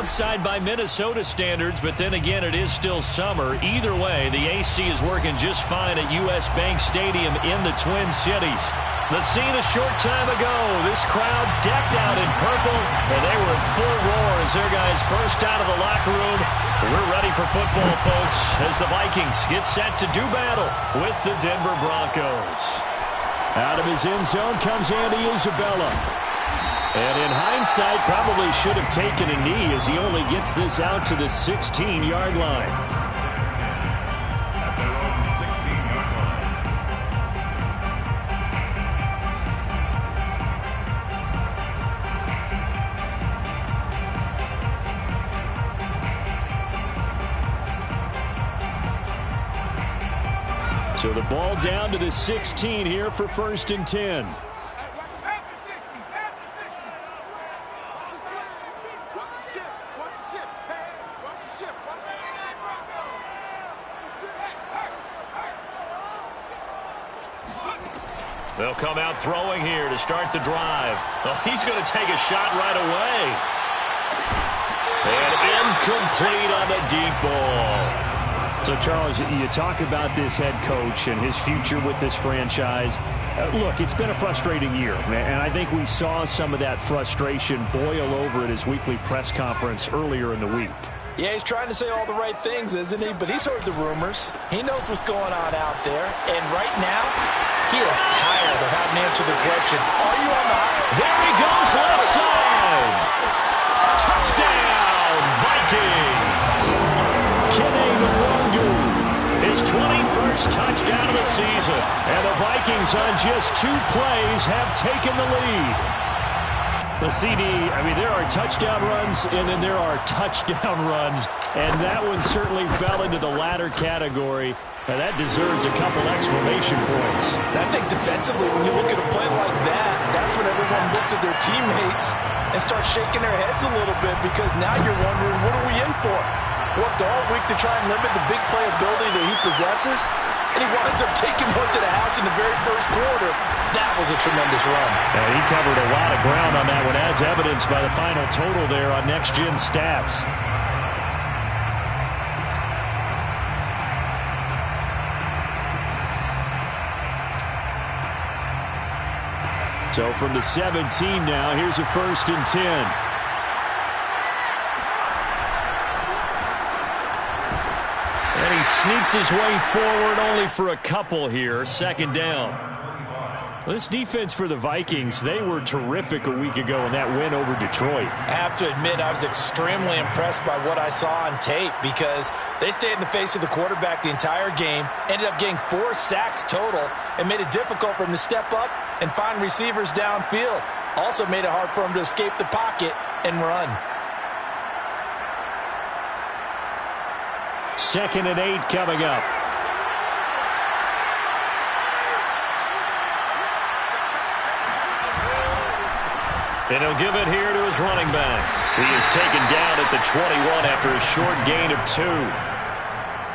outside by Minnesota standards, but then again, it is still summer. Either way, the AC is working just fine at U.S. Bank Stadium in the Twin Cities. The scene a short time ago, this crowd decked out in purple, and they were in full roar as their guys burst out of the locker room. We're ready for football, folks, as the Vikings get set to do battle with the Denver Broncos. Out of his end zone comes Andy Isabella. And in hindsight, probably should have taken a knee as he only gets this out to the 16-yard line. So the ball down to the 16 here for 1st and 10. They'll come out throwing here to start the drive. Well, he's going to take a shot right away. And incomplete on the deep ball. So, Charles, you talk about this head coach and his future with this franchise. Look, it's been a frustrating year, and I think we saw some of that frustration boil over at his weekly press conference earlier in the week. Yeah, he's trying to say all the right things, isn't he? But he's heard the rumors. He knows what's going on out there. And right now, he is tired of having to answer the question, are you on the high? There he goes, left side. Touchdown, Vikings. His 21st touchdown of the season. And the Vikings on just 2 plays have taken the lead. The CD, I mean, there are touchdown runs and then there are touchdown runs. And that one certainly fell into the latter category. And that deserves a couple exclamation points. I think defensively, when you look at a play like that, that's when everyone looks at their teammates and starts shaking their heads a little bit because now you're wondering, what are we in for? Worked all week to try and limit the big play ability that he possesses, and he winds up taking one to the house in the very first quarter. That was a tremendous run. And he covered a lot of ground on that one, as evidenced by the final total there on Next Gen Stats. So from the 17 now, here's a 1st and 10. And he sneaks his way forward only for a couple here. 2nd down. This defense for the Vikings, they were terrific a week ago in that win over Detroit. I have to admit, I was extremely impressed by what I saw on tape because they stayed in the face of the quarterback the entire game, ended up getting 4 sacks total, and made it difficult for him to step up and find receivers downfield. Also made it hard for him to escape the pocket and run. 2nd and 8 coming up. And he'll give it here to his running back. He is taken down at the 21 after a short gain of 2.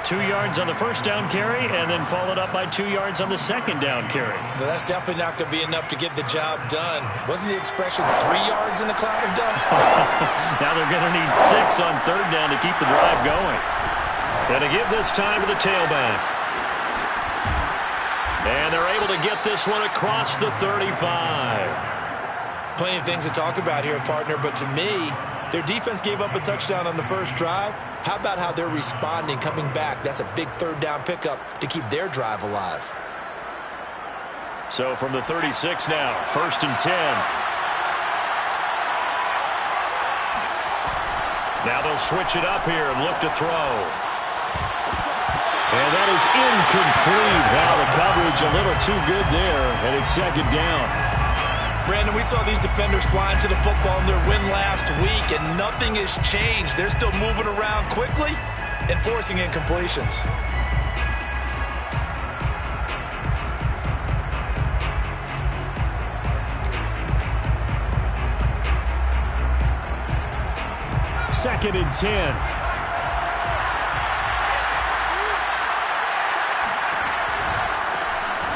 2 yards on the first down carry and then followed up by 2 yards on the second down carry. Well, that's definitely not going to be enough to get the job done. Wasn't the expression 3 yards in a cloud of dust? Now they're going to need 6 on third down to keep the drive going. And to give this time to the tailback. And they're able to get this one across the 35. Plenty of things to talk about here, partner, but to me, their defense gave up a touchdown on the first drive. How about how they're responding, coming back? That's a big third down pickup to keep their drive alive. So from the 36 now, 1st and 10. Now they'll switch it up here and look to throw. And that is incomplete. Wow, the coverage a little too good there, and it's 2nd down. Brandon, we saw these defenders flying to the football in their win last week, and nothing has changed. They're still moving around quickly and forcing incompletions. Second and 10.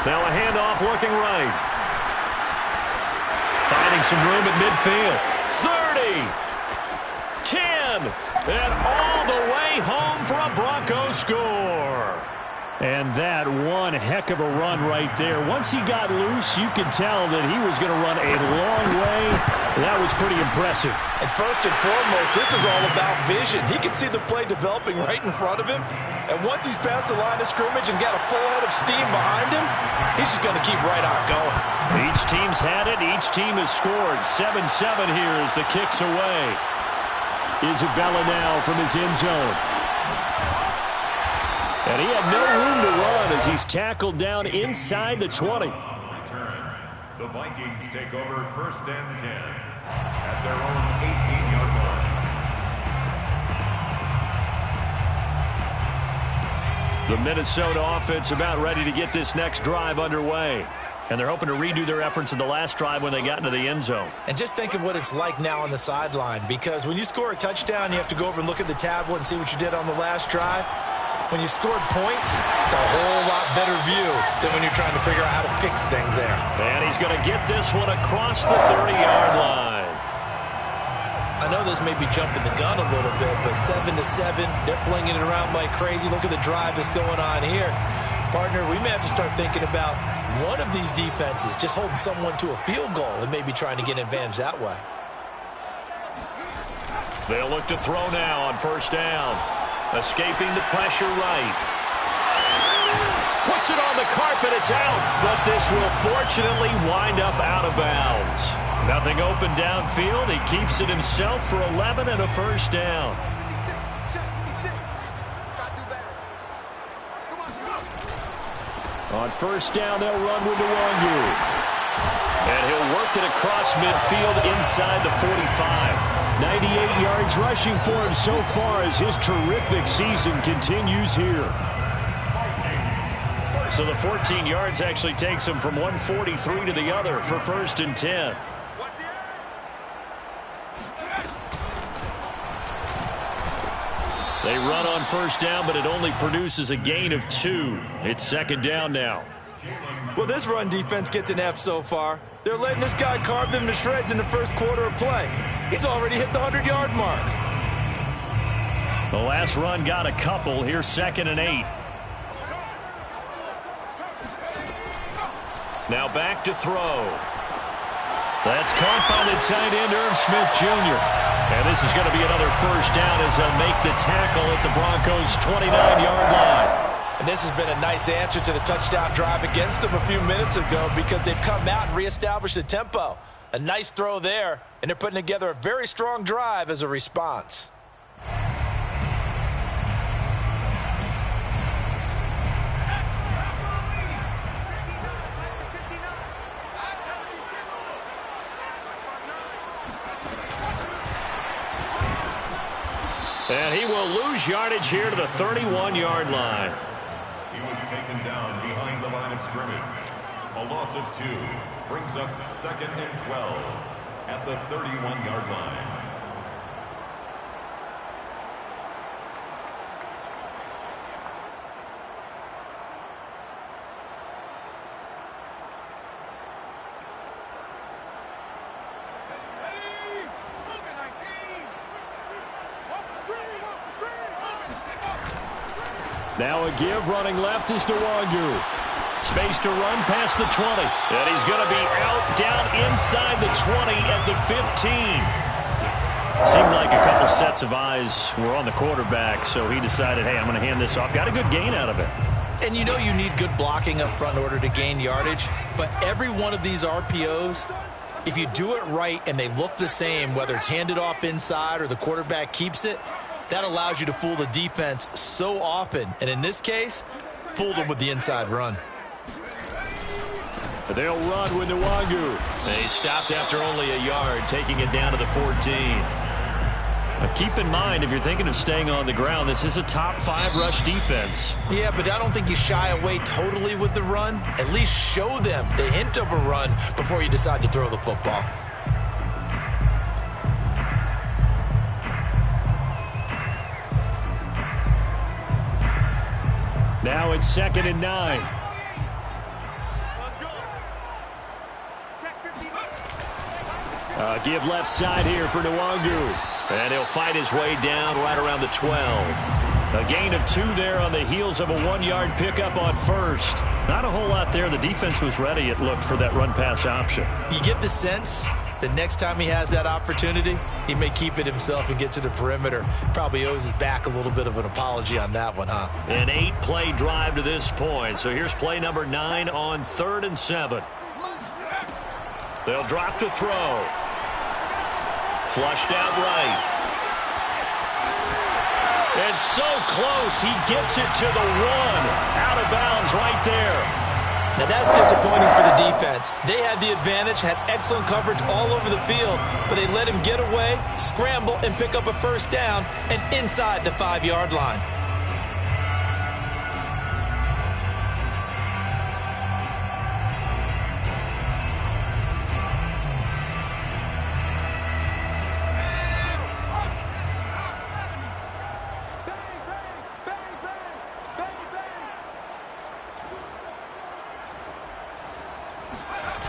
Now a handoff looking right. Finding some room at midfield. 30, 10, And all the way home for a Broncos score. And that one heck of a run right there. Once he got loose, you could tell that he was going to run a long way. That was pretty impressive. And first and foremost, this is all about vision. He can see the play developing right in front of him. And once he's past the line of scrimmage and got a full head of steam behind him, he's just going to keep right on going. Each team's had it. Each team has scored. 7-7 here as the kick's away. Isabella now from his end zone. And he had no room to run as he's tackled down inside the 20. Return. The Vikings take over 1st and 10 at their own 18-yard line. The Minnesota offense about ready to get this next drive underway. And they're hoping to redo their efforts in the last drive when they got into the end zone. And just think of what it's like now on the sideline, because when you score a touchdown, you have to go over and look at the tablet and see what you did on the last drive. When you scored points, it's a whole lot better view than when you're trying to figure out how to fix things there. And he's going to get this one across the 30-yard line. I know this may be jumping the gun a little bit, but 7-7, they're flinging it around like crazy. Look at the drive that's going on here. Partner, we may have to start thinking about one of these defenses just holding someone to a field goal and maybe trying to get an advantage that way. They'll look to throw now on 1st down. Escaping the pressure right. Puts it on the carpet. It's out. But this will fortunately wind up out of bounds. Nothing open downfield. He keeps it himself for 11 and a 1st down. On 1st down, they'll run with Nwangwu. And he'll work it across midfield inside the 45. 98 yards rushing for him so far as his terrific season continues here. So the 14 yards actually takes him from 143 to the other for 1st and 10. They run on 1st down, but it only produces a gain of 2. It's 2nd down now. Well, this run defense gets an F so far. They're letting this guy carve them to shreds in the first quarter of play. He's already hit the 100-yard mark. The last run got a couple. Here's 2nd and 8. Now back to throw. That's caught by the tight end, Irv Smith Jr. And this is going to be another 1st down as they'll make the tackle at the Broncos' 29-yard line. And this has been a nice answer to the touchdown drive against them a few minutes ago, because they've come out and reestablished the tempo. A nice throw there, and they're putting together a very strong drive as a response. And he will lose yardage here to the 31-yard line. He was taken down behind the line of scrimmage. A loss of 2 brings up 2nd and 12 at the 31-yard line. Now a give, running left is Nwangwu. Space to run past the 20. And he's going to be out down inside the 20 at the 15. Seemed like a couple sets of eyes were on the quarterback, so he decided, hey, I'm going to hand this off. Got a good gain out of it. And you know you need good blocking up front in order to gain yardage, but every one of these RPOs, if you do it right and they look the same, whether it's handed off inside or the quarterback keeps it, that allows you to fool the defense so often. And in this case, fooled them with the inside run. They'll run with Nwangwu. They stopped after only a yard, taking it down to the 14. Keep in mind, if you're thinking of staying on the ground, this is a top 5 rush defense. Yeah, but I don't think you shy away totally with the run. At least show them the hint of a run before you decide to throw the football. Now it's 2nd and 9. Give left side here for Nwangwu. And he'll fight his way down right around the 12. A gain of 2 there on the heels of a 1-yard pickup on first. Not a whole lot there. The defense was ready, it looked, for that run-pass option. You get the sense that next time he has that opportunity, he may keep it himself and get to the perimeter. Probably owes his back a little bit of an apology on that one, huh? An 8-play drive to this point. So here's play number 9 on 3rd and 7. They'll drop to throw. Flushed out right. It's so close. He gets it to the 1. Out of bounds right there. Now that's disappointing for the defense. They had the advantage, had excellent coverage all over the field, but they let him get away, scramble, and pick up a first down and inside the 5-yard line.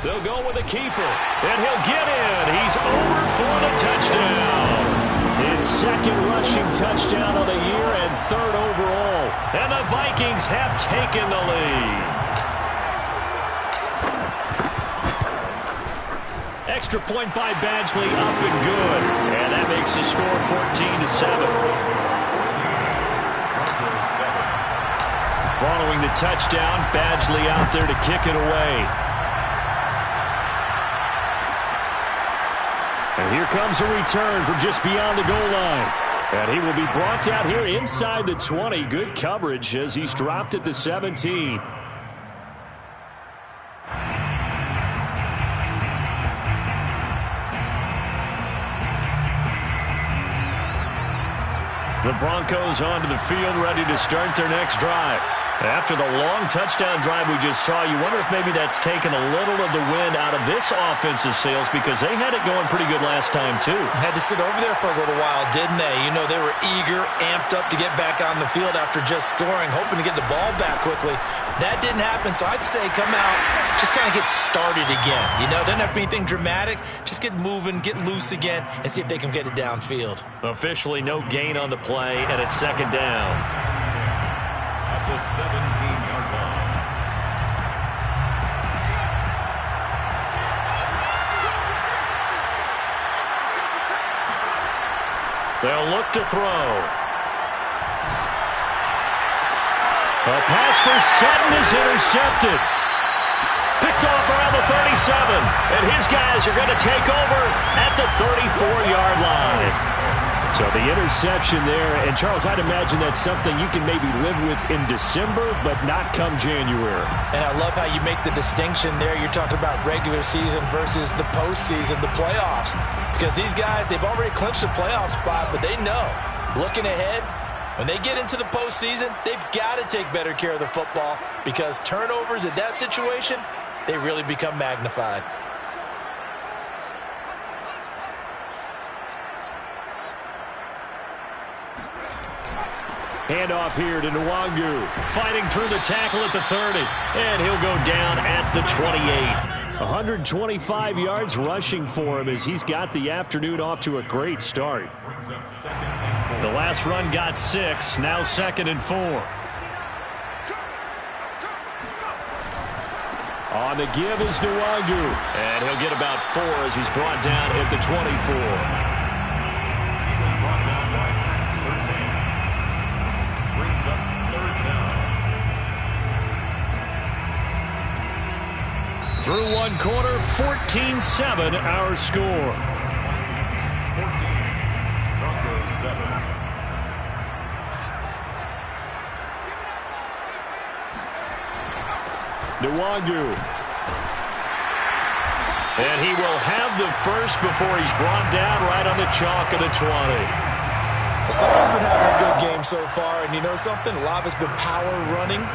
They'll go with a keeper, and he'll get in. He's over for the touchdown. His 2nd rushing touchdown of the year and 3rd overall. And the Vikings have taken the lead. Extra point by Badgley, up and good. And that makes the score 14-7. Following the touchdown, Badgley out there to kick it away. And here comes a return from just beyond the goal line. And he will be brought down here inside the 20. Good coverage as he's dropped at the 17. The Broncos onto the field, ready to start their next drive. After the long touchdown drive we just saw, you wonder if maybe that's taken a little of the wind out of this offensive sails, because they had it going pretty good last time, too. Had to sit over there for a little while, didn't they? You know, they were eager, amped up to get back on the field after just scoring, hoping to get the ball back quickly. That didn't happen, so I'd say come out, just kind of get started again. You know, doesn't have to be anything dramatic. Just get moving, get loose again, and see if they can get it downfield. Officially no gain on the play, and it's 2nd down. At the 17-yard line. They'll look to throw. A pass for Sutton is intercepted. Picked off around the 37. And his guys are going to take over at the 34-yard line. So the interception there. And, Charles, I'd imagine that's something you can maybe live with in December, but not come January. And I love how you make the distinction there. You're talking about regular season versus the postseason, the playoffs. Because these guys, they've already clinched a playoff spot, but they know, looking ahead, when they get into the postseason, they've got to take better care of the football, because turnovers in that situation, they really become magnified. Handoff here to Nwangu. Fighting through the tackle at the 30. And he'll go down at the 28. 125 yards rushing for him as he's got the afternoon off to a great start. The last run got 6. Now 2nd and 4. On the give is Nwangu. And he'll get about 4 as he's brought down at the 24. Through one quarter, 14-7 our score. 14, Broncos 7. Nwangu. And he will have the first before he's brought down right on the chalk of the 20. Someone's been having a good game so far, and you know something? A lot has been power running.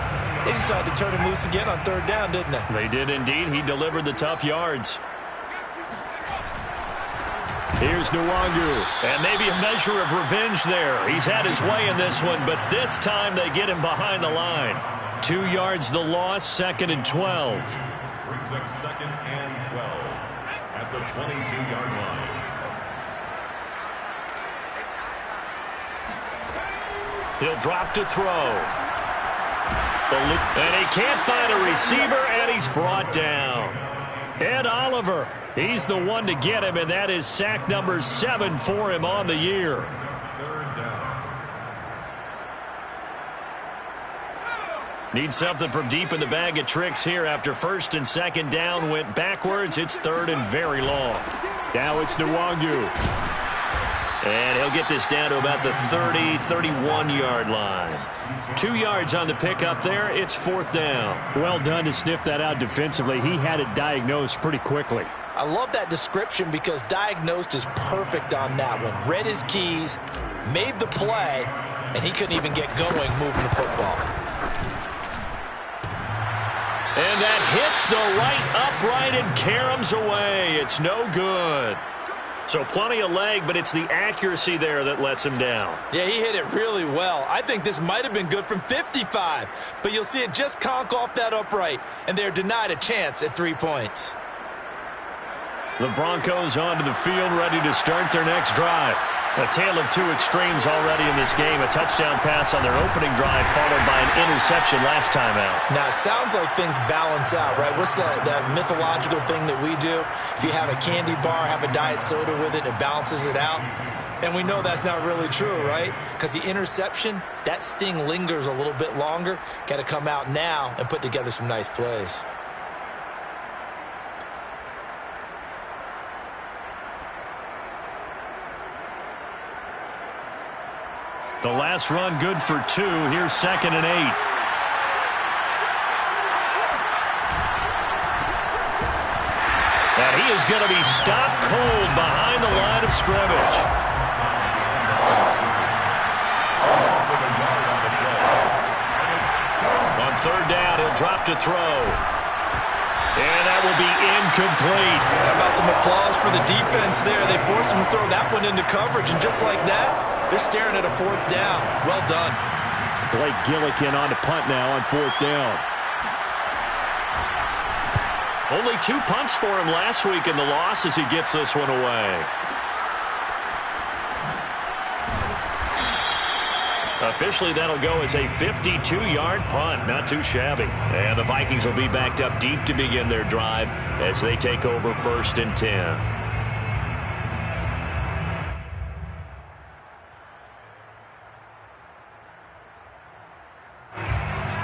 They decided to turn him loose again on 3rd down, didn't they? They did indeed. He delivered the tough yards. Here's Nwangu. And maybe a measure of revenge there. He's had his way in this one, but this time they get him behind the line. 2 yards the loss, 2nd and 12. Brings up 2nd and 12 at the 22-yard line. He'll drop to throw. And he can't find a receiver, and he's brought down. Ed Oliver, he's the one to get him, and that is sack number 7 for him on the year. Need something from deep in the bag of tricks here after first and second down went backwards. It's third and very long. Now it's Nwangu. And he'll get this down to about the 30, 31-yard line. 2 yards on the pickup there. It's fourth down. Well done to sniff that out defensively. He had it diagnosed pretty quickly. I love that description because diagnosed is perfect on that one. Read his keys, made the play, and he couldn't even get going moving the football. And that hits the right upright and caroms away. It's no good. So plenty of leg, but it's the accuracy there that lets him down. Yeah, he hit it really well. I think this might have been good from 55, but you'll see it just conk off that upright, and they're denied a chance at 3 points. The Broncos onto the field, ready to start their next drive. A tale of two extremes already in this game. A touchdown pass on their opening drive followed by an interception last time out. Now, it sounds like things balance out, right? What's that mythological thing that we do? If you have a candy bar, have a diet soda with it, it balances it out. And we know that's not really true, right? Because the interception, that sting lingers a little bit longer. Got to come out now and put together some nice plays. The last run good for 2. Here's 2nd and 8. And he is going to be stopped cold behind the line of scrimmage. On third down, he'll drop to throw. And that will be incomplete. How about some applause for the defense there? They forced him to throw that one into coverage, and just like that, they're staring at a fourth down. Well done. Blake Gillikin on to punt now on fourth down. Only 2 punts for him last week in the loss as he gets this one away. Officially, that'll go as a 52-yard punt. Not too shabby. And the Vikings will be backed up deep to begin their drive as they take over 1st and 10.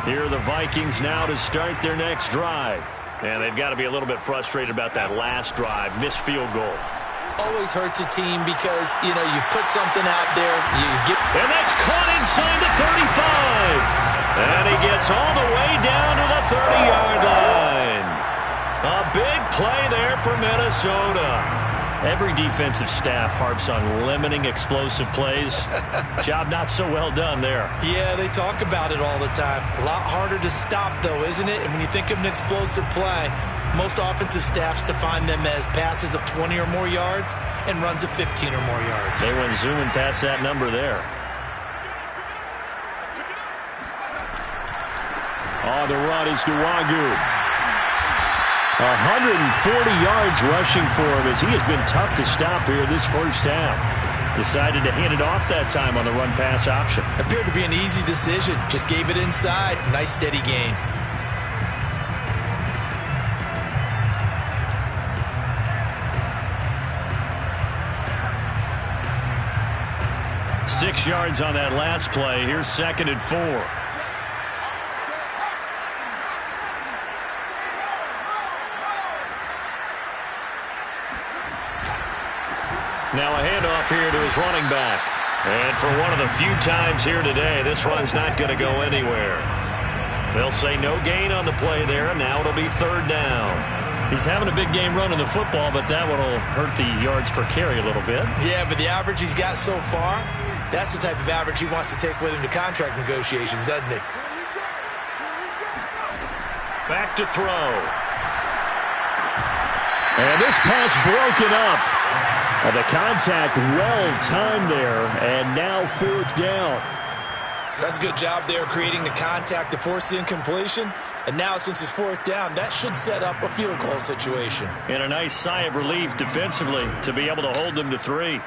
Here are the Vikings now to start their next drive. And they've got to be a little bit frustrated about that last drive. Missed field goal. Always hurts a team because, you put something out there. And that's caught inside the 35. And he gets all the way down to the 30-yard line. A big play there for Minnesota. Every defensive staff harps on limiting explosive plays. Job not so well done there. Yeah, they talk about it all the time. A lot harder to stop, though, isn't it? And when you think of an explosive play, most offensive staffs define them as passes of 20 or more yards and runs of 15 or more yards. They went zooming past that number there. Oh, the run is Nwangu. 140 yards rushing for him as he has been tough to stop here this first half. Decided to hand it off that time on the run-pass option. Appeared to be an easy decision. Just gave it inside. Nice steady gain. Six yards on that last play. Here's 2nd and 4. Now a handoff here to his running back. And for one of the few times here today, this run's not going to go anywhere. They'll say no gain on the play there, and now it'll be 3rd down. He's having a big game running the football, but that one will hurt the yards per carry a little bit. Yeah, but the average he's got so far, that's the type of average he wants to take with him to contract negotiations, doesn't he? Back to throw. And this pass broken up. The contact well-timed there, and now 4th down. That's a good job there creating the contact to force the incompletion. And now since it's 4th down, that should set up a field goal situation. And a nice sigh of relief defensively to be able to hold them to 3.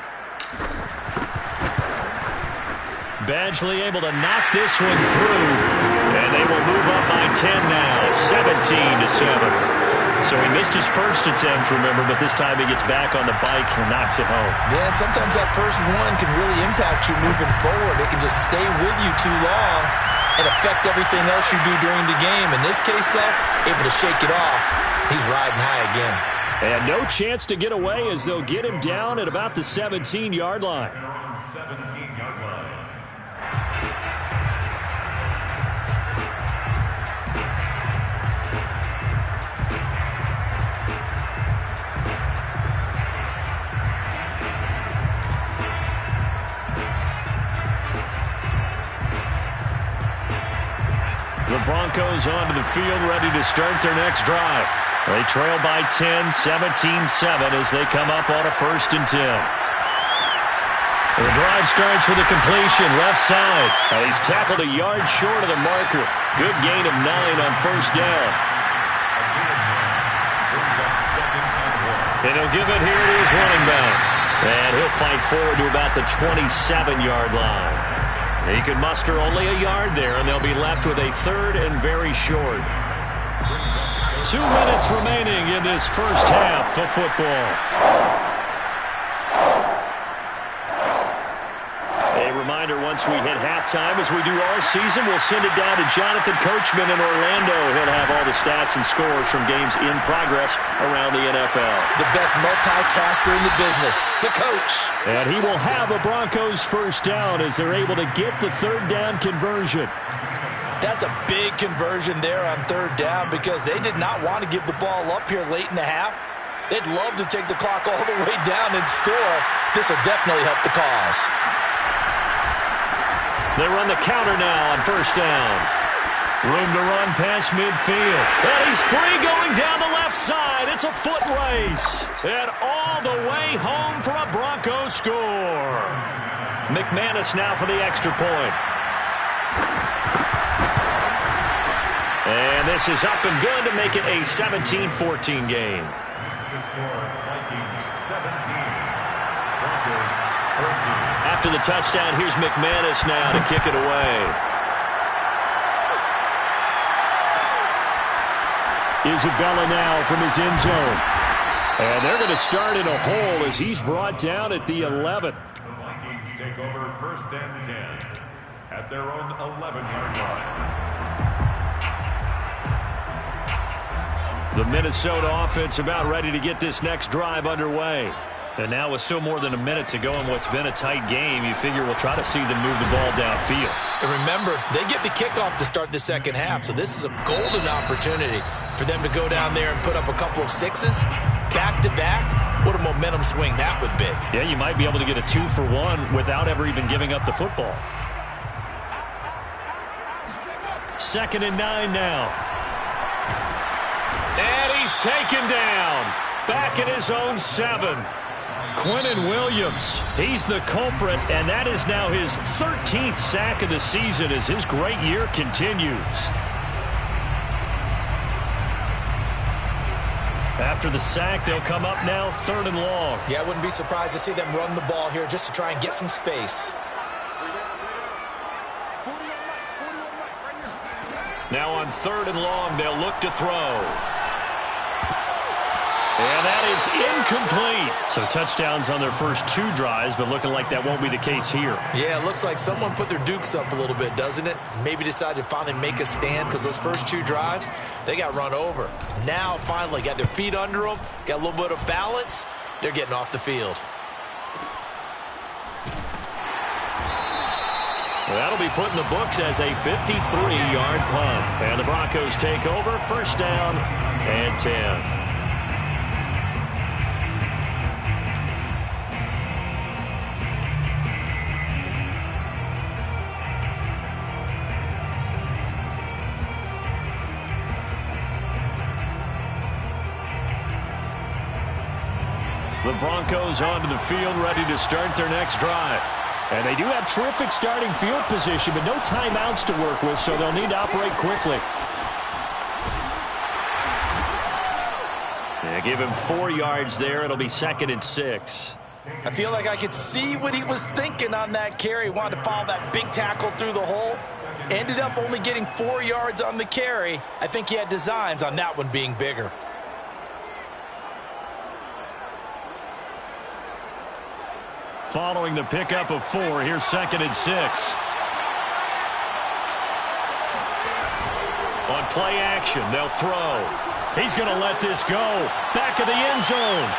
Badgley able to knock this one through. And they will move up by 10 now, 17-7. So he missed his first attempt, remember, but this time he gets back on the bike and knocks it home. Yeah, and sometimes that first one can really impact you moving forward. It can just stay with you too long and affect everything else you do during the game. In this case, though, able to shake it off. He's riding high again. And no chance to get away as they'll get him down at about the 17-yard line. 17-yard line. The Broncos onto the field, ready to start their next drive. They trail by 10, 17-7 as they come up on a 1st and 10. The drive starts with a completion, left side. He's tackled a yard short of the marker. Good gain of 9 on 1st down. And he'll give it here to his running back. And he'll fight forward to about the 27-yard line. He could muster only a yard there, and they'll be left with a 3rd and very short. 2 minutes remaining in this first half of football. A reminder, once we hit halftime, as we do all season, we'll send it down to Jonathan Coachman in Orlando. He'll have all the stats and scores from games in progress around the NFL. The best multitasker in the business, the coach. And he will have a Broncos 1st down as they're able to get the 3rd down conversion. That's a big conversion there on 3rd down because they did not want to give the ball up here late in the half. They'd love to take the clock all the way down and score. This will definitely help the cause. They run the counter now on 1st down. Room to run past midfield. And he's free going down the left side. It's a foot race. And all the way home for a Broncos score. McManus now for the extra point. And this is up and good to make it a 17-14 game. That's the score. Vikings 17. Broncos 13. After the touchdown, here's McManus now to kick it away. Isabella now from his end zone. And they're going to start in a hole as he's brought down at the 11. The Vikings take over 1st and 10 at their own 11-yard line. The Minnesota offense about ready to get this next drive underway. And now with still more than a minute to go in what's been a tight game, you figure we'll try to see them move the ball downfield. And remember, they get the kickoff to start the 2nd half, so this is a golden opportunity for them to go down there and put up a couple of 6s back-to-back. What a momentum swing that would be. Yeah, you might be able to get a 2-for-1 without ever even giving up the football. 2nd and 9 now. And he's taken down. Back at his own 7. Quinnen Williams, he's the culprit, and that is now his 13th sack of the season as his great year continues. After the sack, they'll come up now 3rd and long. Yeah, I wouldn't be surprised to see them run the ball here just to try and get some space. Now on 3rd and long, they'll look to throw. And that is incomplete. So touchdowns on their first 2 drives, but looking like that won't be the case here. Yeah, it looks like someone put their dukes up a little bit, doesn't it? Maybe decided to finally make a stand because those first 2 drives, they got run over. Now, finally, got their feet under them, got a little bit of balance. They're getting off the field. Well, that'll be put in the books as a 53-yard punt. And the Broncos take over, 1st down and 10. The Broncos onto the field, ready to start their next drive. And they do have terrific starting field position, but no timeouts to work with, so they'll need to operate quickly. They give him 4 yards there. It'll be 2nd and 6. I feel like I could see what he was thinking on that carry. Wanted to follow that big tackle through the hole. Ended up only getting 4 yards on the carry. I think he had designs on that one being bigger. Following the pickup of 4, here's 2nd and 6. On play action, they'll throw. He's going to let this go. Back of the end zone.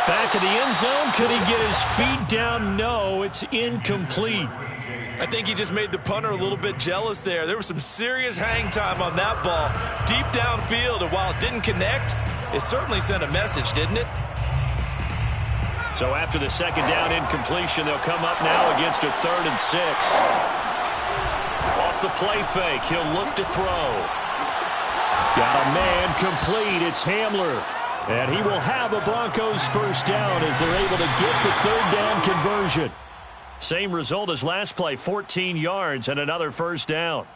Back of the end zone. Could he get his feet down? No, it's incomplete. I think he just made the punter a little bit jealous there. There was some serious hang time on that ball. Deep downfield, and while it didn't connect, it certainly sent a message, didn't it? So after the 2nd down incompletion, they'll come up now against a 3rd and 6. Off the play fake, he'll look to throw. Got a man complete. It's Hamler. And he will have a Broncos 1st down as they're able to get the 3rd down conversion. Same result as last play, 14 yards and another 1st down.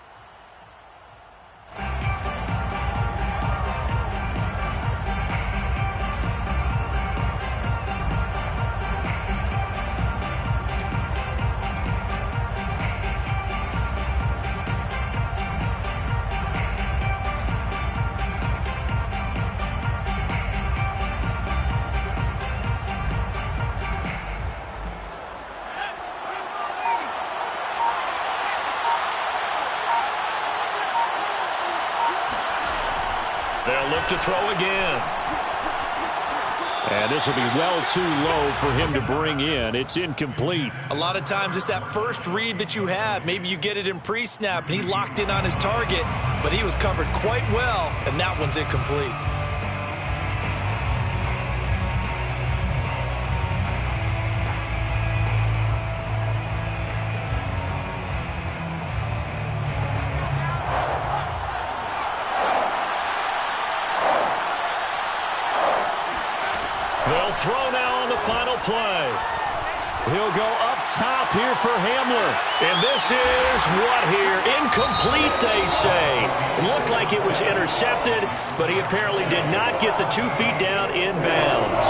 They'll look to throw again. And this will be well too low for him to bring in. It's incomplete. A lot of times it's that first read that you have. Maybe you get it in pre-snap, and he locked in on his target, but he was covered quite well, and that one's incomplete. They'll throw now on the final play. He'll go up top here for Hamler. And this is what here? Incomplete, they say. It looked like it was intercepted, but he apparently did not get the 2 feet down in bounds.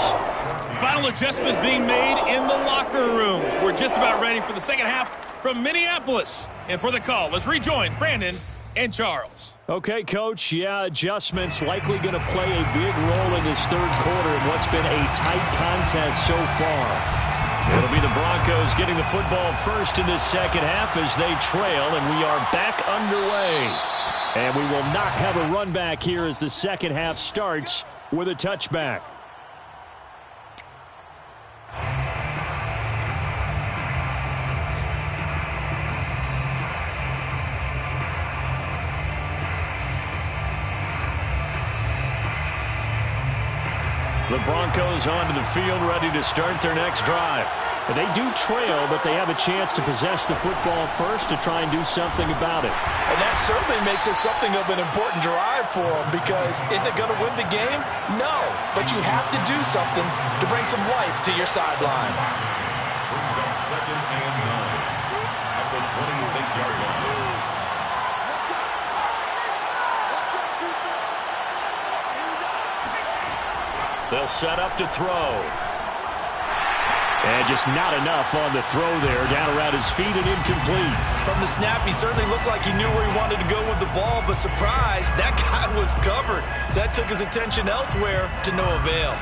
Final adjustments being made in the locker rooms. We're just about ready for the 2nd half from Minneapolis. And for the call, let's rejoin Brandon and Charles. Okay, Coach, yeah, adjustments likely going to play a big role in this 3rd quarter in what's been a tight contest so far. It'll be the Broncos getting the football first in this 2nd half as they trail, and we are back underway. And we will not have a run back here as the 2nd half starts with a touchback. The Broncos onto the field, ready to start their next drive. But they do trail, but they have a chance to possess the football first to try and do something about it. And that certainly makes it something of an important drive for them, because is it going to win the game? No, but you have to do something to bring some life to your sideline. Brings up 2nd and 9 at the 26-yard line. They'll set up to throw. And just not enough on the throw there. Down around his feet and incomplete. From the snap, he certainly looked like he knew where he wanted to go with the ball, but surprise, that guy was covered. So that took his attention elsewhere to no avail.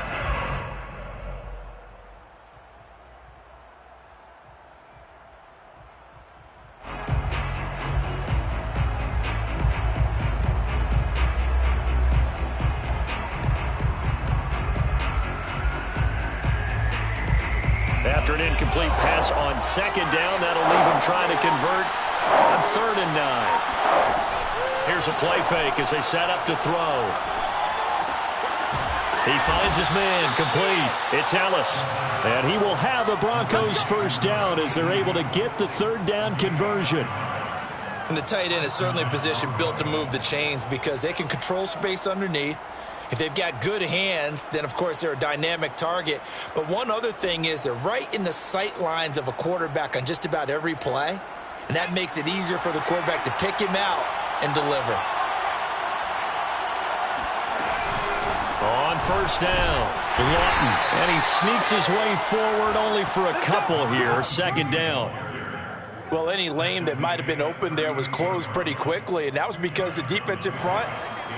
After an incomplete pass on 2nd down, that'll leave him trying to convert on 3rd and 9. Here's a play fake as they set up to throw. He finds his man, complete. It's Ellis. And he will have a Broncos 1st down as they're able to get the 3rd down conversion. And the tight end is certainly a position built to move the chains because they can control space underneath. If they've got good hands, then, of course, they're a dynamic target. But one other thing is they're right in the sight lines of a quarterback on just about every play, and that makes it easier for the quarterback to pick him out and deliver. On first down, Lawton. And he sneaks his way forward only for a couple here. Second down. Well, any lane that might have been open there was closed pretty quickly, and that was because the defensive front,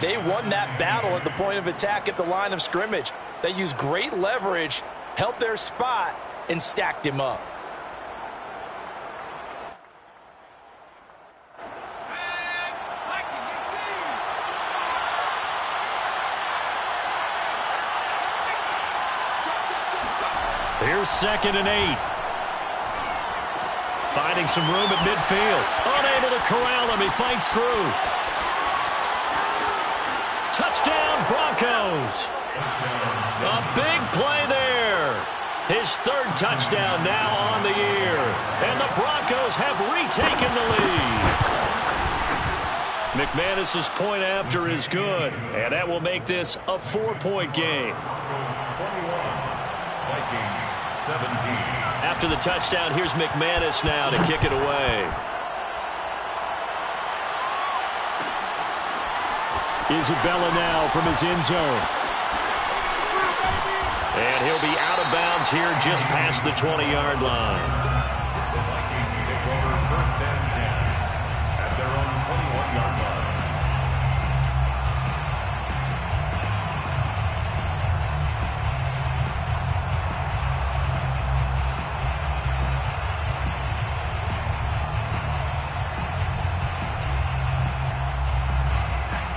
they won that battle at the point of attack at the line of scrimmage. They used great leverage, held their spot, and stacked him up. Here's 2nd and 8. Finding some room at midfield. Unable to corral him. He fights through. Touchdown, Broncos. A big play there. His 3rd touchdown now on the year. And the Broncos have retaken the lead. McManus's point after is good. And that will make this a 4-point game. 21. Vikings 17. After the touchdown, here's McManus now to kick it away. Isabella now from his end zone. And he'll be out of bounds here just past the 20-yard line. The Vikings take over 1st and 10 at their own 21-yard line.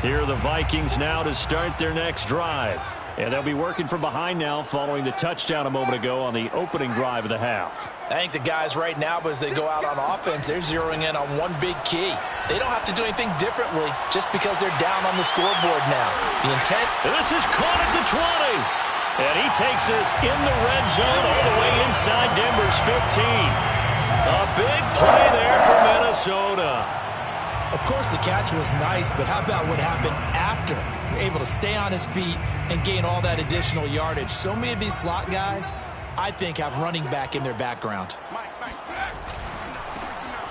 Here are the Vikings now to start their next drive. And they'll be working from behind now following the touchdown a moment ago on the opening drive of the half. I think the guys right now, as they go out on offense, they're zeroing in on one big key. They don't have to do anything differently just because they're down on the scoreboard now. The intent... And this is caught at the 20. And he takes us in the red zone all the way inside Denver's 15. A big play there for Minnesota. Of course, the catch was nice, but how about what happened after? Able to stay on his feet and gain all that additional yardage. So many of these slot guys, I think, have running back in their background.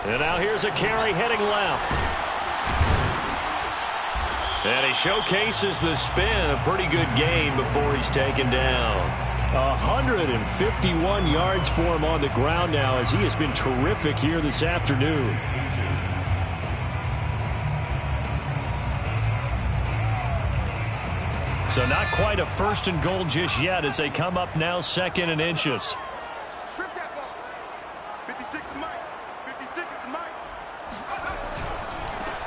And now here's a carry heading left. And he showcases the spin. A pretty good gain before he's taken down. 151 yards for him on the ground now as he has been terrific here this afternoon. So not quite a 1st and goal just yet as they come up now 2nd and inches. Strip that ball. 56 is Mike. 56 is Mike.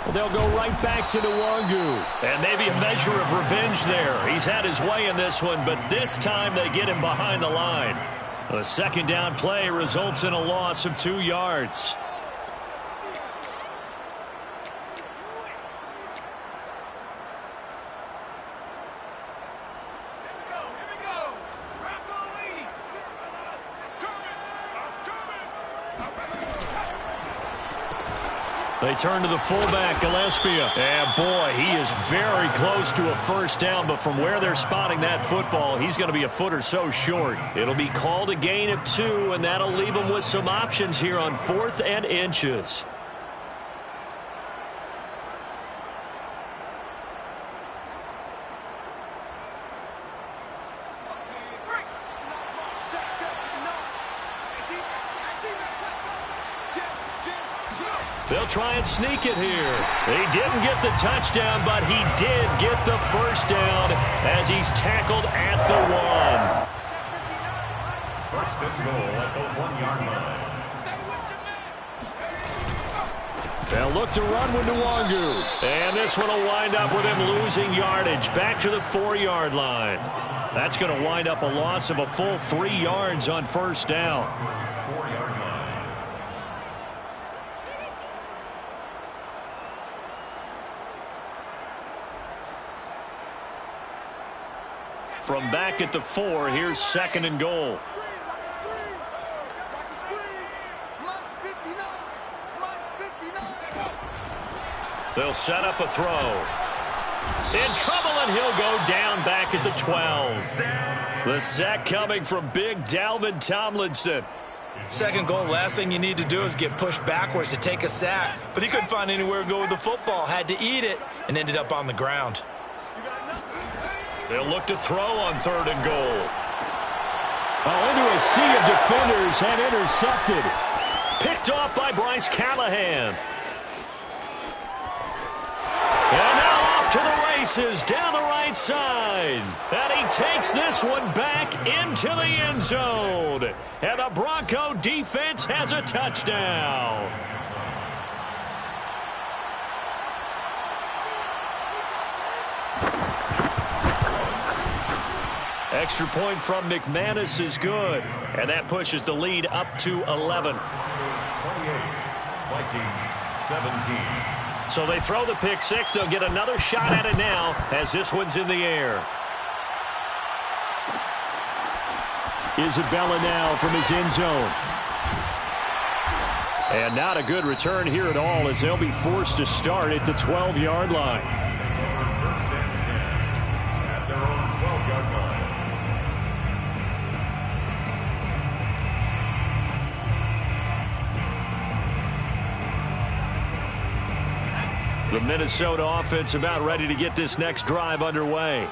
Well, they'll go right back to Nwangu. And maybe a measure of revenge there. He's had his way in this one, but this time they get him behind the line. The 2nd down play results in a loss of 2 yards. They turn to the fullback, Gillespie. And boy, he is very close to a 1st down, but from where they're spotting that football, he's going to be a foot or so short. It'll be called a gain of 2, and that'll leave him with some options here on 4th and inches. They'll try and sneak it here. He didn't get the touchdown, but he did get the 1st down as he's tackled at the 1. 1st and goal at the 1-yard line. They'll look to run with Nwangu. And this one will wind up with him losing yardage back to the 4-yard line. That's going to wind up a loss of a full 3 yards on 1st down. 4-yard line. From back at the 4, here's 2nd and goal. They'll set up a throw. In trouble, and he'll go down back at the 12. The sack coming from big Dalvin Tomlinson. 2nd goal, last thing you need to do is get pushed backwards to take a sack. But he couldn't find anywhere to go with the football. Had to eat it and ended up on the ground. They'll look to throw on 3rd and goal. Oh, into a sea of defenders and intercepted. Picked off by Bryce Callahan. And now off to the races down the right side. And he takes this one back into the end zone. And the Bronco defense has a touchdown. Extra point from McManus is good. And that pushes the lead up to 11. 28, Vikings 17. So they throw the pick six. They'll get another shot at it now as this one's in the air. Isabella now from his end zone. And not a good return here at all as they'll be forced to start at the 12-yard line. First and 10 at their own 12-yard line. The Minnesota offense about ready to get this next drive underway.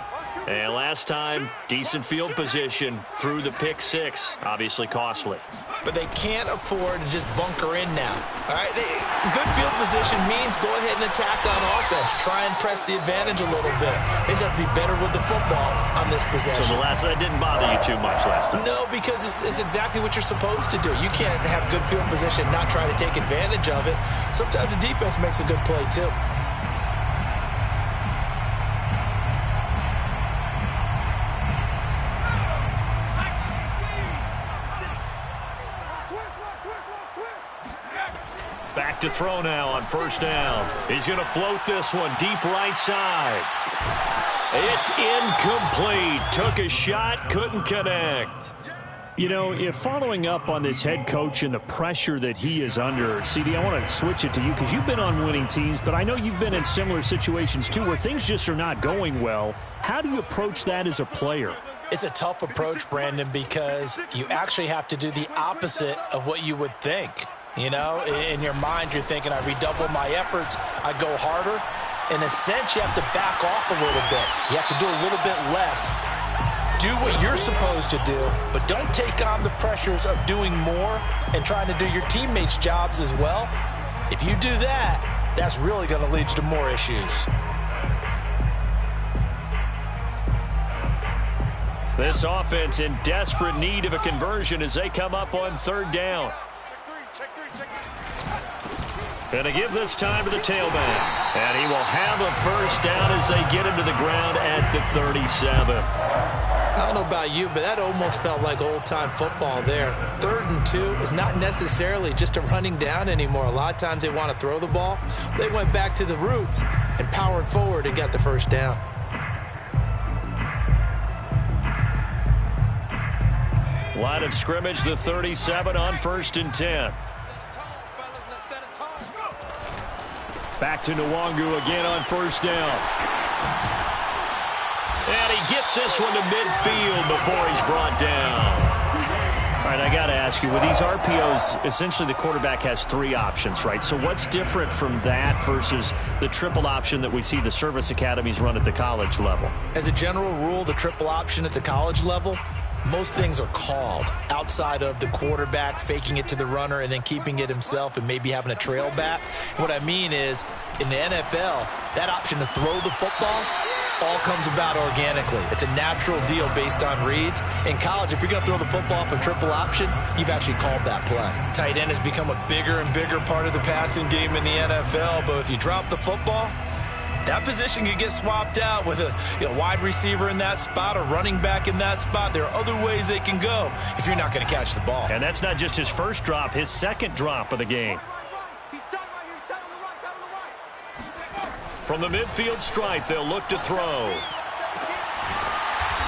And last time, decent field position through the pick six. Obviously costly. But they can't afford to just bunker in now. All right, good field position means go ahead and attack on offense. Try and press the advantage a little bit. They just have to be better with the football on this possession. So that didn't bother you too much last time? No, because it's exactly what you're supposed to do. You can't have good field position and not try to take advantage of it. Sometimes the defense makes a good play too. Back to throw now on first down. He's going to float this one deep right side. It's incomplete. Took a shot, couldn't connect. You know, if following up on this head coach and the pressure that he is under, CD, I want to switch it to you because you've been on winning teams, but I know you've been in similar situations too where things just are not going well. How do you approach that as a player? It's a tough approach, Brandon, because you actually have to do the opposite of what you would think. You know, in your mind, you're thinking, I redouble my efforts, I go harder. In a sense, you have to back off a little bit. You have to do a little bit less. Do what you're supposed to do, but don't take on the pressures of doing more and trying to do your teammates' jobs as well. If you do that, that's really going to lead to more issues. This offense in desperate need of a conversion as they come up on third down. Going to give this time to the tailback. And he will have a first down as they get him to the ground at the 37. I don't know about you, but that almost felt like old-time football there. 3rd and 2 is not necessarily just a running down anymore. A lot of times they want to throw the ball. They went back to the roots and powered forward and got the first down. Line of scrimmage, the 37 on 1st and 10. Back to Nwangu again on first down. And he gets this one to midfield before he's brought down. All right, I got to ask you, with these RPOs, essentially the quarterback has 3 options, right? So what's different from that versus the triple option that we see the service academies run at the college level? As a general rule, the triple option at the college level, most things are called outside of the quarterback faking it to the runner and then keeping it himself and maybe having a trail back. What I mean is, in the NFL, that option to throw the football all comes about organically. It's a natural deal based on reads. In college, if you're going to throw the football for triple option, you've actually called that play. Tight end has become a bigger and bigger part of the passing game in the NFL, but if you drop the football, that position can get swapped out with a wide receiver in that spot, a running back in that spot. There are other ways they can go if you're not going to catch the ball. And that's not just his first drop, his second drop of the game. From the midfield stripe, they'll look to throw.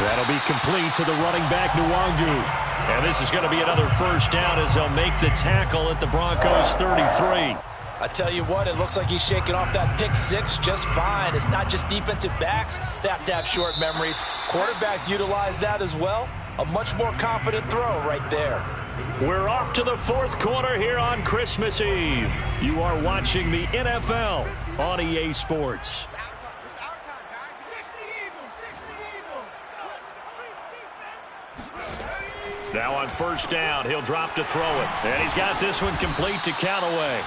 That'll be complete to the running back, Nwangu. And this is going to be another first down as they'll make the tackle at the Broncos 33. I tell you what, it looks like he's shaking off that pick six just fine. It's not just defensive backs that have to have short memories. Quarterbacks utilize that as well. A much more confident throw right there. We're off to the fourth quarter here on Christmas Eve. You are watching the NFL on EA Sports. Now on first down, he'll drop to throw it. And he's got this one complete to Callaway.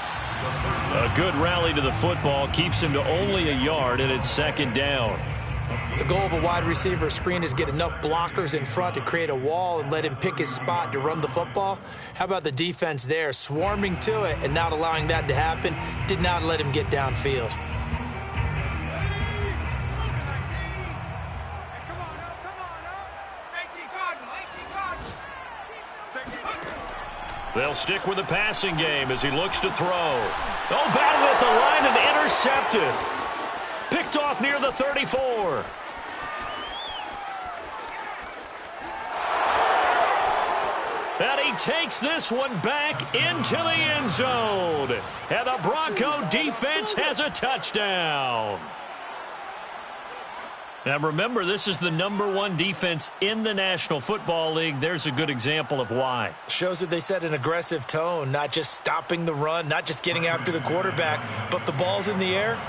A good rally to the football keeps him to only a yard, and it's second down. The goal of a wide receiver screen is get enough blockers in front to create a wall and let him pick his spot to run the football. How about the defense there, swarming to it and not allowing that to happen? Did not let him get downfield. They'll stick with the passing game as he looks to throw. Oh, batted at the line and intercepted. Picked off near the 34. And he takes this one back into the end zone. And the Bronco defense has a touchdown. Now remember, this is the #1 defense in the National Football League. There's a good example of why. Shows that they set an aggressive tone, not just stopping the run, not just getting after the quarterback, but the ball's in the air.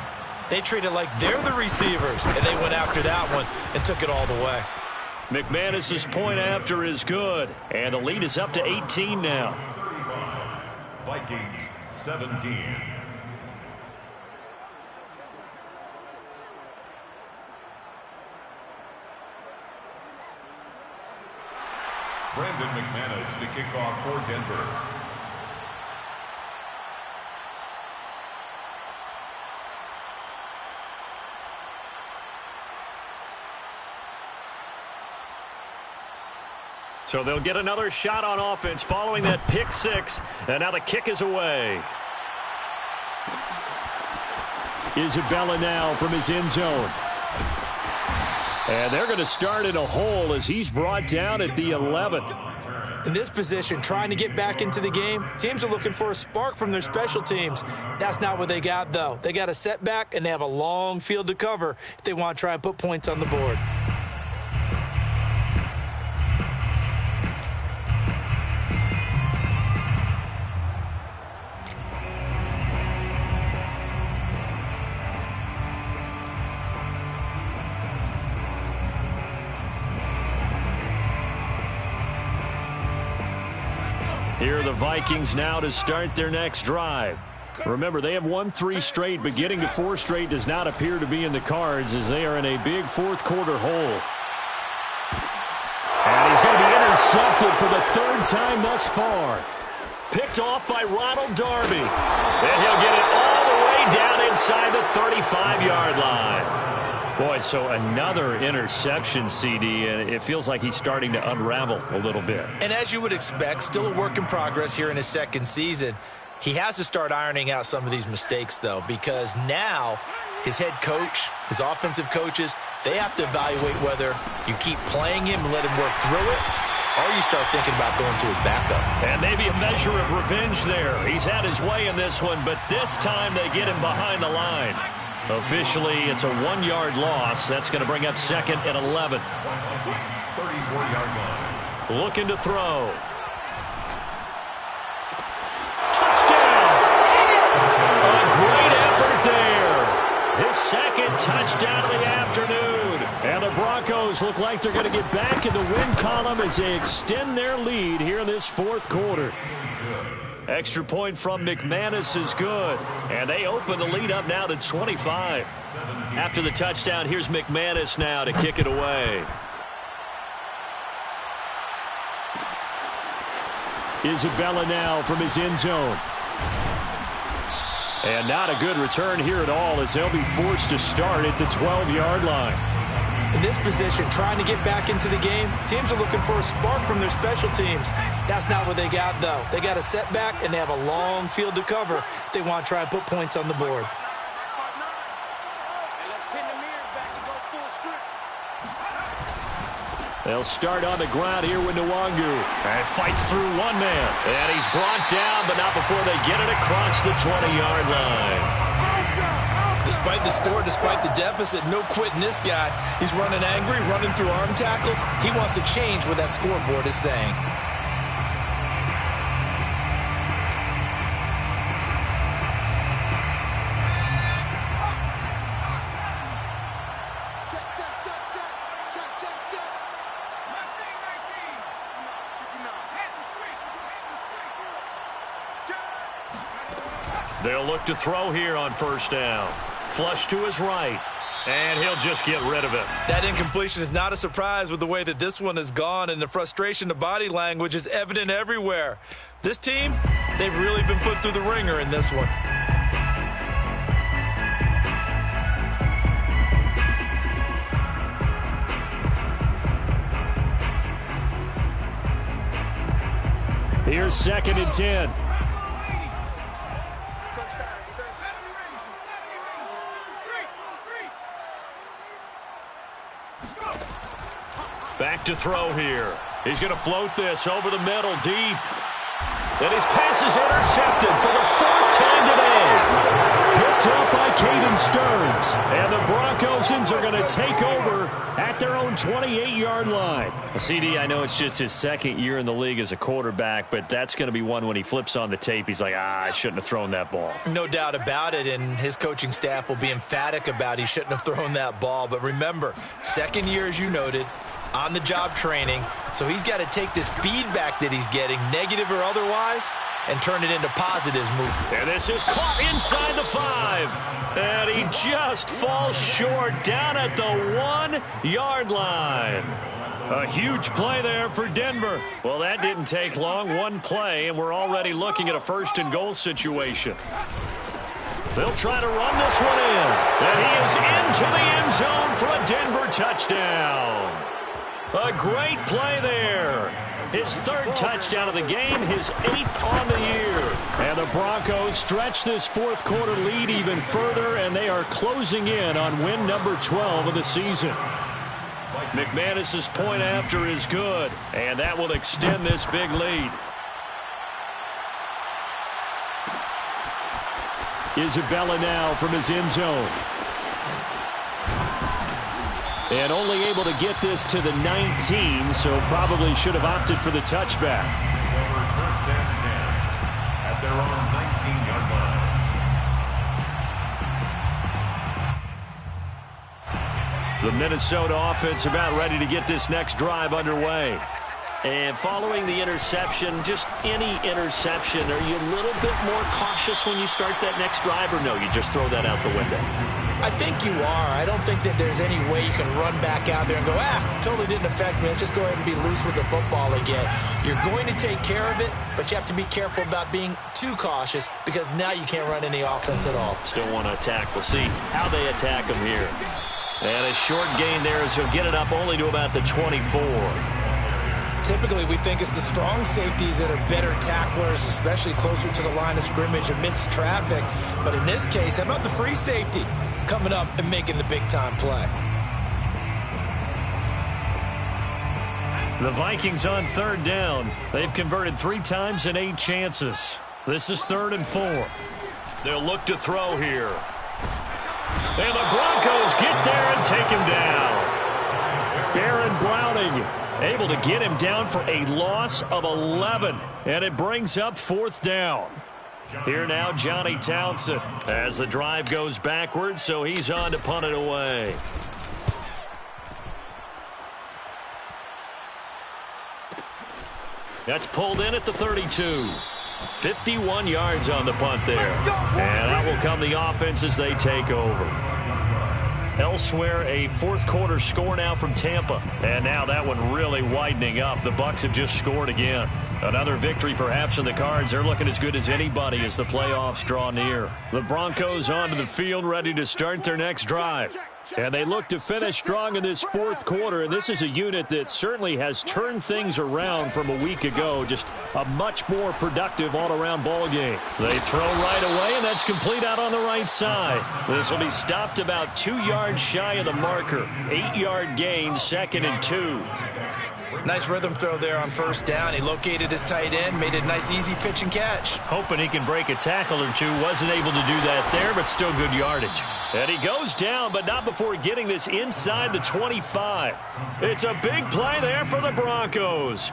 They treat it like they're the receivers, and they went after that one and took it all the way. McManus's point after is good, and the lead is up to 18 now. 35, Vikings 17. Brandon McManus to kick off for Denver. So they'll get another shot on offense following that pick six, and now the kick is away. Isabella now from his end zone. And they're going to start in a hole as he's brought down at the 11. In this position, trying to get back into the game, teams are looking for a spark from their special teams. That's not what they got, though. They got a setback, and they have a long field to cover if they want to try and put points on the board. Here are the Vikings now to start their next drive. Remember, they have won 3 straight, but getting to 4 straight does not appear to be in the cards as they are in a big fourth-quarter hole. And he's going to be intercepted for the 3rd time thus far. Picked off by Ronald Darby. And he'll get it all the way down inside the 35-yard line. Boy, so another interception, CD, and it feels like he's starting to unravel a little bit. And as you would expect, still a work in progress here in his second season. He has to start ironing out some of these mistakes, though, because now his head coach, his offensive coaches, they have to evaluate whether you keep playing him and let him work through it, or you start thinking about going to his backup. And maybe a measure of revenge there. He's had his way in this one, but this time they get him behind the line. Officially, it's a 1-yard loss. That's going to bring up 2nd and 11. 34-yard line. Looking to throw. Touchdown! A great effort there. His 2nd touchdown of the afternoon. And the Broncos look like they're going to get back in the win column as they extend their lead here in this 4th quarter. Extra point from McManus is good. And they open the lead up now to 25. After the touchdown, here's McManus now to kick it away. Isabella now from his end zone. And not a good return here at all as they'll be forced to start at the 12-yard line. In this position, trying to get back into the game, teams are looking for a spark from their special teams. That's not what they got, though. They got a setback, and they have a long field to cover if they want to try and put points on the board. They'll start on the ground here with Nwangu. And fights through one man. And he's brought down, but not before they get it across the 20-yard line. Despite the score, despite the deficit, no quitting this guy. He's running angry, running through arm tackles. He wants to change what that scoreboard is saying. They'll look to throw here on first down. Flush to his right. And he'll just get rid of it. That incompletion is not a surprise with the way that this one has gone, and the frustration, the body language is evident everywhere. This team, they've really been put through the ringer in this one. Here's 2nd and 10. Back to throw here. He's going to float this over the middle deep. And his pass is intercepted for the 4th time today. Picked up by Caden Stearns. And the Broncosians are going to take over at their own 28-yard line. CD, I know it's just his 2nd year in the league as a quarterback, but that's going to be one when he flips on the tape. He's like, I shouldn't have thrown that ball. No doubt about it, and his coaching staff will be emphatic about he shouldn't have thrown that ball. But remember, 2nd year, as you noted, on-the-job training, so he's got to take this feedback that he's getting, negative or otherwise, and turn it into positives movement. And this is caught inside the 5. And he just falls short down at the 1-yard line. A huge play there for Denver. Well, that didn't take long. One play, and we're already looking at a 1st and goal situation. They'll try to run this one in. And he is into the end zone for a Denver touchdown. A great play there. His 3rd touchdown of the game, his 8th on the year. And the Broncos stretch this 4th quarter lead even further, and they are closing in on win number 12 of the season. McManus's point after is good, and that will extend this big lead. Isabella now from his end zone. And only able to get this to the 19, so probably should have opted for the touchback. First and 10 at their own 19-yard line. The Minnesota offense about ready to get this next drive underway. And following the interception, just any interception, are you a little bit more cautious when you start that next drive, or no, you just throw that out the window? I think you are. I don't think that there's any way you can run back out there and go, totally didn't affect me. Let's just go ahead and be loose with the football again. You're going to take care of it, but you have to be careful about being too cautious because now you can't run any offense at all. Still want to attack. We'll see how they attack him here. And a short gain there as he'll get it up only to about the 24. Typically, we think it's the strong safeties that are better tacklers, especially closer to the line of scrimmage amidst traffic. But in this case, how about the free safety coming up and making the big-time play? The Vikings on 3rd down. They've converted 3 times in 8 chances. This is 3rd and 4. They'll look to throw here. And the Broncos get there and take him down. Baron Browning able to get him down for a loss of 11. And it brings up 4th down. Here now, Johnny Townsend as the drive goes backwards, so he's on to punt it away. That's pulled in at the 32. 51 yards on the punt there. And out will come the offense as they take over. Elsewhere, a 4th quarter score now from Tampa. And now that one really widening up. The Bucs have just scored again. Another victory perhaps in the cards. They're looking as good as anybody as the playoffs draw near. The Broncos onto the field ready to start their next drive. And they look to finish strong in this 4th quarter. And this is a unit that certainly has turned things around from a week ago. Just a much more productive all-around ball game. They throw right away, and that's complete out on the right side. This will be stopped about 2 yards shy of the marker. 8-yard gain, 2nd and 2. Nice rhythm throw there on 1st down. He located his tight end, made a nice easy pitch and catch. Hoping he can break a tackle or two. Wasn't able to do that there, but still good yardage. And he goes down, but not before getting this inside the 25. It's a big play there for the Broncos.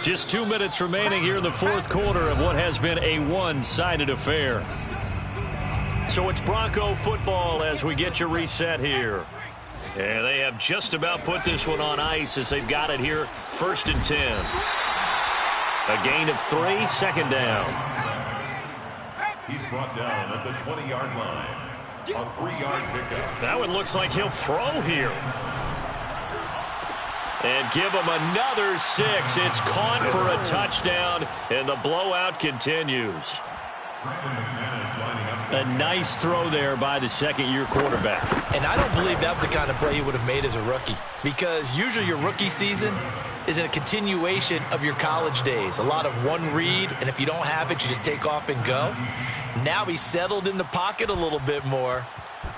Just 2 minutes remaining here in the 4th quarter of what has been a one-sided affair. So it's Bronco football as we get you reset here. And they have just about put this one on ice as they've got it here, 1st and 10. A gain of 3, 2nd down. He's brought down at the 20-yard line. A 3-yard pickup. That one looks like he'll throw here. And give him another 6. It's caught for a touchdown, and the blowout continues. A nice throw there by the second-year quarterback. And I don't believe that was the kind of play he would have made as a rookie, because usually your rookie season is a continuation of your college days. A lot of one read, and if you don't have it, you just take off and go. Now he's settled in the pocket a little bit more,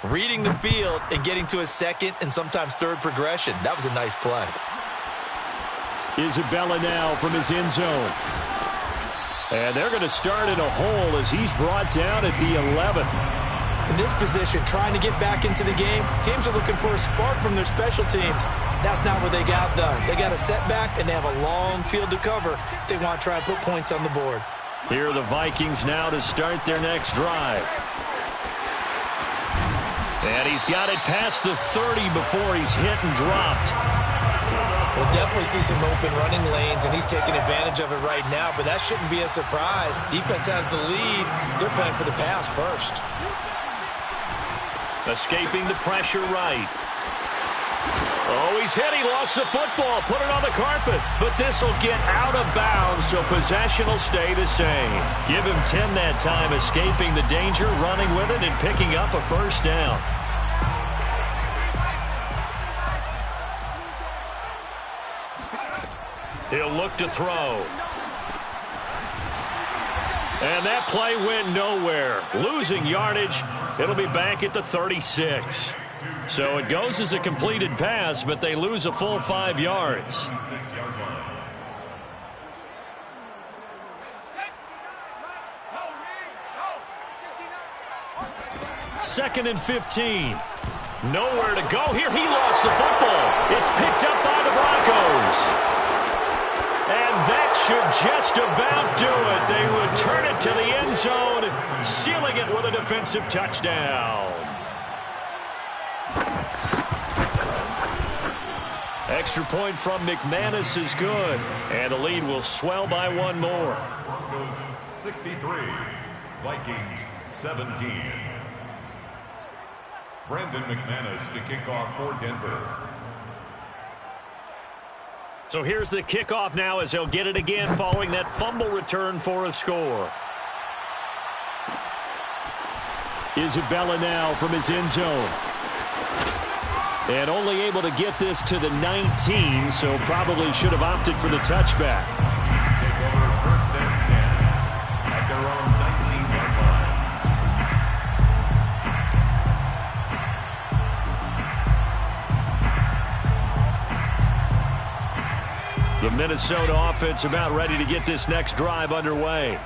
reading the field and getting to his second and sometimes third progression. That was a nice play. Isabella now from his end zone. And they're going to start in a hole as he's brought down at the 11. In this position, trying to get back into the game, teams are looking for a spark from their special teams. That's not what they got, though. They got a setback, and they have a long field to cover if they want to try and put points on the board. Here are the Vikings now to start their next drive. And he's got it past the 30 before he's hit and dropped. We'll definitely see some open running lanes, and he's taking advantage of it right now, but that shouldn't be a surprise. Defense has the lead. They're playing for the pass first. Escaping the pressure right. Oh, he's hit. He lost the football. Put it on the carpet. But this will get out of bounds, so possession will stay the same. Give him 10 that time, escaping the danger, running with it, and picking up a first down. He'll look to throw. And that play went nowhere. Losing yardage. It'll be back at the 36. So it goes as a completed pass, but they lose a full 5 yards. Second and 15. Nowhere to go here. He lost the football. It's picked up by the Broncos. And that should just about do it. They return it to the end zone, sealing it with a defensive touchdown. Extra point from McManus is good. And the lead will swell by one more. Broncos 63, Vikings 17. Brandon McManus to kick off for Denver. So here's the kickoff now as they'll get it again following that fumble return for a score. Isabella now from his end zone. And only able to get this to the 19, so probably should have opted for the touchback. Let's take over first and 10 at their own 19-yard line. The Minnesota offense about ready to get this next drive underway.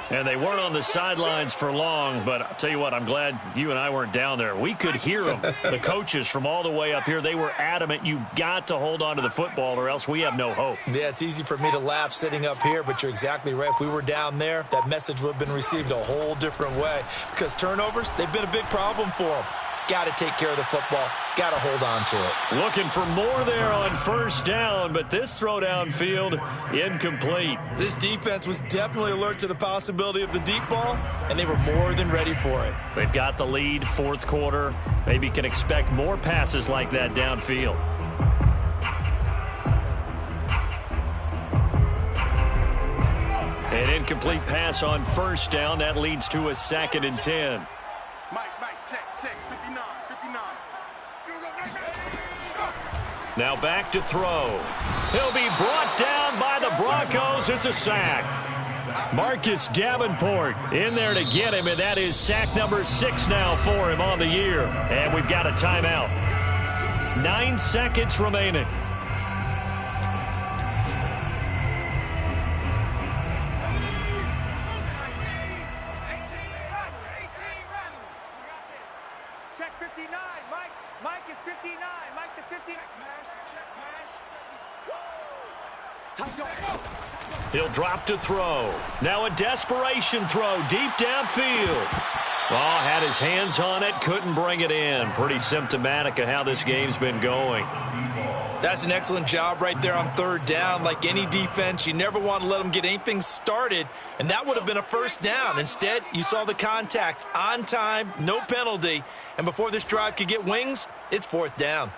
And they weren't on the sidelines for long, but I'll tell you what, I'm glad you and I weren't down there. We could hear them, the coaches from all the way up here. They were adamant, you've got to hold on to the football or else we have no hope. Yeah, it's easy for me to laugh sitting up here, but you're exactly right. If we were down there, that message would have been received a whole different way. Because turnovers, they've been a big problem for them. Got to take care of the football. Got to hold on to it. Looking for more there on first down, but this throw downfield incomplete. This defense was definitely alert to the possibility of the deep ball, and they were more than ready for it. They've got the lead, fourth quarter. Maybe can expect more passes like that downfield. An incomplete pass on first down. That leads to a 2nd and 10. Mike, check, 59. Now back to throw. He'll be brought down by the Broncos. It's a sack. Marcus Davenport in there to get him, and that is sack number 6 now for him on the year. And we've got a timeout. 9 seconds remaining. Check 59, Mike. Mike is 59. Mike the 59. He'll drop to throw. Now a desperation throw deep downfield. Oh, had his hands on it, couldn't bring it in. Pretty symptomatic of how this game's been going. That's an excellent job right there on third down. Like any defense, you never want to let them get anything started, and that would have been a first down. Instead, you saw the contact on time, no penalty, and before this drive could get wings, it's fourth down.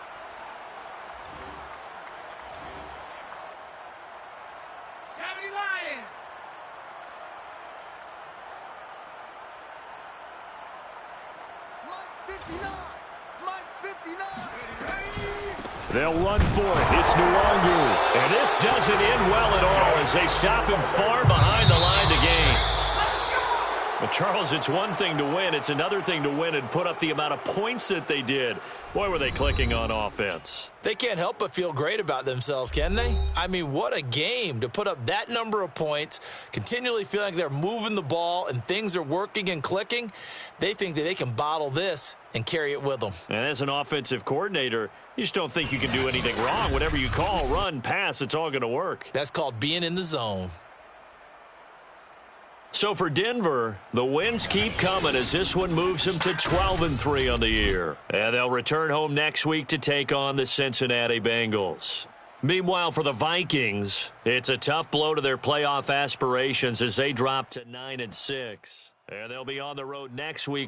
They'll run for it. It's Nwangu. And this doesn't end well at all as they stop him far behind the line to gain. But, Charles, it's one thing to win. It's another thing to win and put up the amount of points that they did. Boy, were they clicking on offense. They can't help but feel great about themselves, can they? I mean, what a game to put up that number of points, continually feeling like they're moving the ball and things are working and clicking. They think that they can bottle this and carry it with them. And as an offensive coordinator, you just don't think you can do anything wrong. Whatever you call, run, pass, it's all going to work. That's called being in the zone. So for Denver, the wins keep coming as this one moves them to 12-3 on the year. And they'll return home next week to take on the Cincinnati Bengals. Meanwhile, for the Vikings, it's a tough blow to their playoff aspirations as they drop to 9-6. And they'll be on the road next week for